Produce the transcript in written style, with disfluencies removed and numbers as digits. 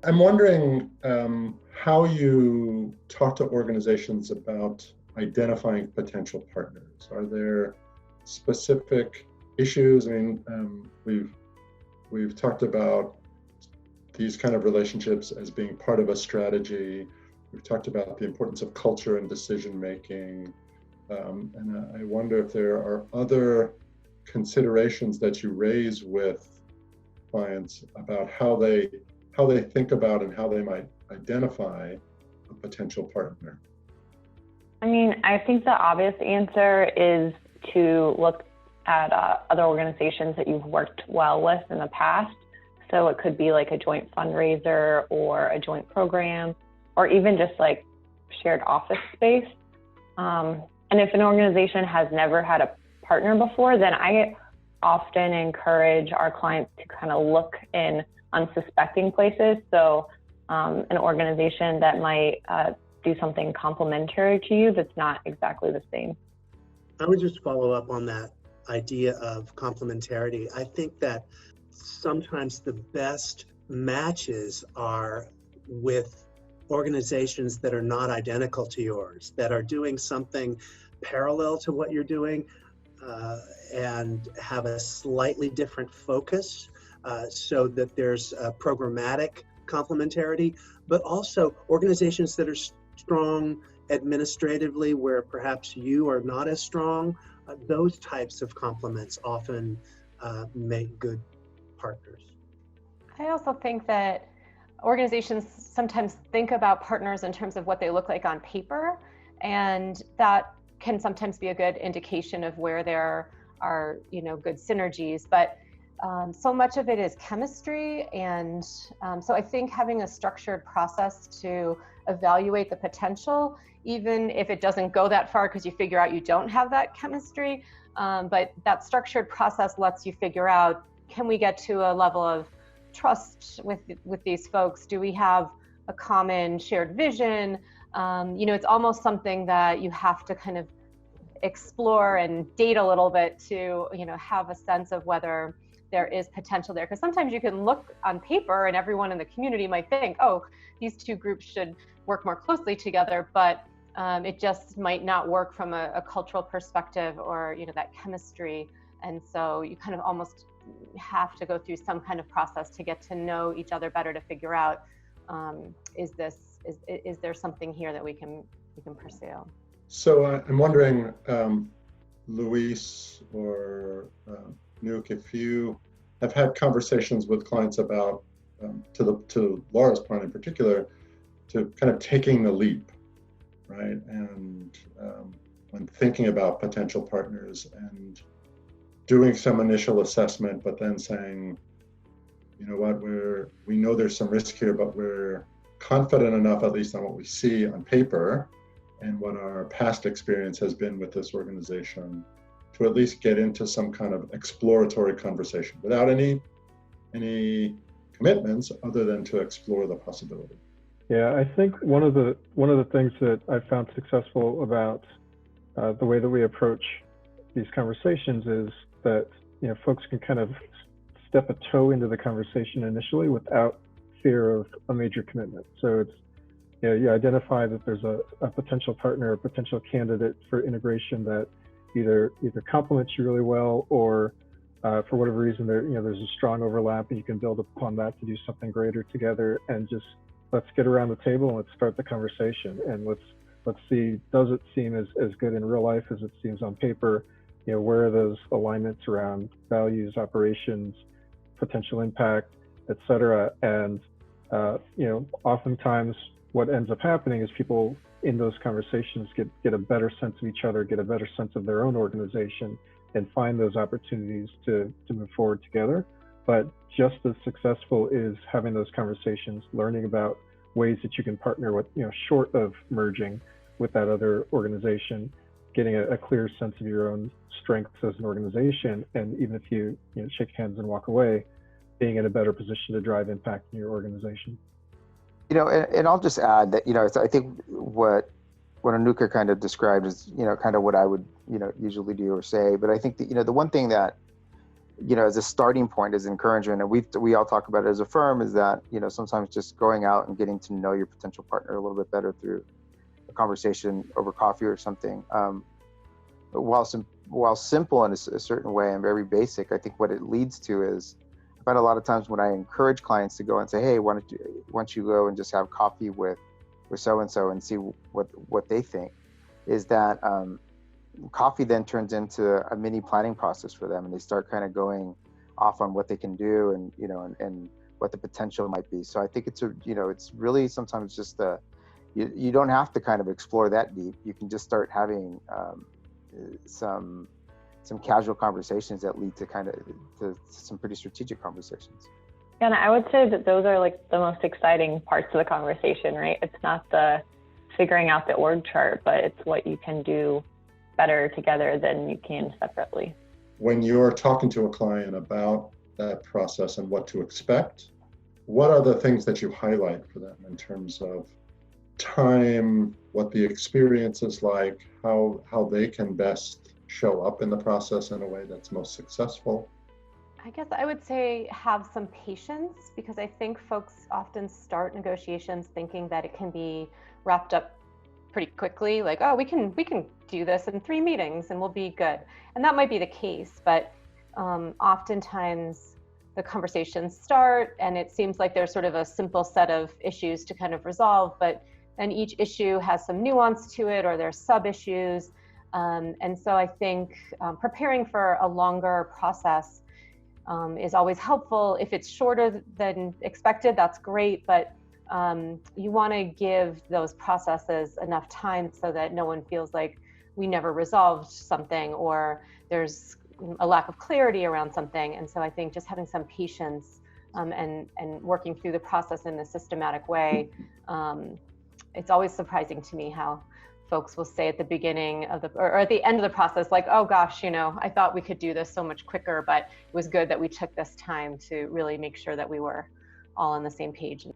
I'm wondering how you talk to organizations about identifying potential partners. Are there specific issues? I mean, we've talked about these kind of relationships as being part of a strategy. We've talked about the importance of culture and decision making. And I wonder if there are other considerations that you raise with clients about how they think about and how they might identify a potential partner. I mean, I think the obvious answer is to look at other organizations that you've worked well with in the past. So it could be like a joint fundraiser or a joint program, or even just like shared office space. And if an organization has never had a partner before, then I often encourage our clients to kind of look in unsuspecting places. So an organization that might do something complementary to you that's not exactly the same. I would just follow up on that idea of complementarity. I think that sometimes the best matches are with organizations that are not identical to yours, that are doing something parallel to what you're doing, and have a slightly different focus, so that there's a programmatic complementarity, but also organizations that are strong administratively where perhaps you are not as strong. Those types of complements often make good partners. I also think that organizations sometimes think about partners in terms of what they look like on paper, and that can sometimes be a good indication of where there are, good synergies. But so much of it is chemistry, and so I think having a structured process to evaluate the potential, even if it doesn't go that far because you figure out you don't have that chemistry, but that structured process lets you figure out, can we get to a level of trust with these folks? Do we have a common shared vision? It's almost something that you have to kind of explore and date a little bit to, have a sense of whether there is potential there. Because sometimes you can look on paper and everyone in the community might think, oh, these two groups should work more closely together, but it just might not work from a cultural perspective or, that chemistry. And so you kind of almost have to go through some kind of process to get to know each other better, to figure out, is there something here that we can pursue? So I'm wondering, Luis or Nuke, if you have had conversations with clients about, to Laura's point in particular, to kind of taking the leap, right? And when thinking about potential partners and doing some initial assessment, but then saying, you know what, we know there's some risk here, but we're confident enough, at least on what we see on paper and what our past experience has been with this organization, to at least get into some kind of exploratory conversation without any commitments other than to explore the possibility. Yeah, I think one of the things that I've found successful about the way that we approach these conversations is that folks can kind of step a toe into the conversation initially without fear of a major commitment. So it's you identify that there's a potential partner, a potential candidate for integration that either complements you really well, or for whatever reason there's a strong overlap, and you can build upon that to do something greater together. And just let's get around the table and let's start the conversation, and let's see, does it seem as good in real life as it seems on paper? Where are those alignments around values, operations, potential impact, et cetera? And oftentimes what ends up happening is people in those conversations get a better sense of each other, get a better sense of their own organization, and find those opportunities to move forward together. But just as successful is having those conversations, learning about ways that you can partner with, short of merging with that other organization, getting a clear sense of your own strengths as an organization, and even if you shake hands and walk away, being in a better position to drive impact in your organization. And I'll just add that, I think what Anuka kind of described is, kind of what I would, usually do or say. But I think that, the one thing that as a starting point, as encouragement, and we all talk about it as a firm, is that, sometimes just going out and getting to know your potential partner a little bit better through a conversation over coffee or something. While simple in a certain way and very basic, I think what it leads to is, I find a lot of times when I encourage clients to go and say, hey, why don't you go and just have coffee with so-and-so and see what they think, is that coffee then turns into a mini planning process for them, and they start kind of going off on what they can do and and what the potential might be. So I think it's it's really sometimes just you don't have to kind of explore that deep. You can just start having some casual conversations that lead to some pretty strategic conversations. And I would say that those are like the most exciting parts of the conversation, right? It's not the figuring out the org chart, but it's what you can do better together than you can separately. When you're talking to a client about that process and what to expect, what are the things that you highlight for them in terms of time, what the experience is like, how they can best show up in the process in a way that's most successful? I guess I would say have some patience, because I think folks often start negotiations thinking that it can be wrapped up pretty quickly, like, oh, we can do this in 3 meetings and we'll be good. And that might be the case, but oftentimes the conversations start and it seems like there's sort of a simple set of issues to kind of resolve, but then each issue has some nuance to it, or there's sub-issues. And so I think preparing for a longer process is always helpful. If it's shorter than expected, that's great, but you want to give those processes enough time so that no one feels like we never resolved something or there's a lack of clarity around something. And so I think just having some patience and working through the process in a systematic way. It's always surprising to me how folks will say at the beginning of or at the end of the process, like, oh gosh, I thought we could do this so much quicker, but it was good that we took this time to really make sure that we were all on the same page.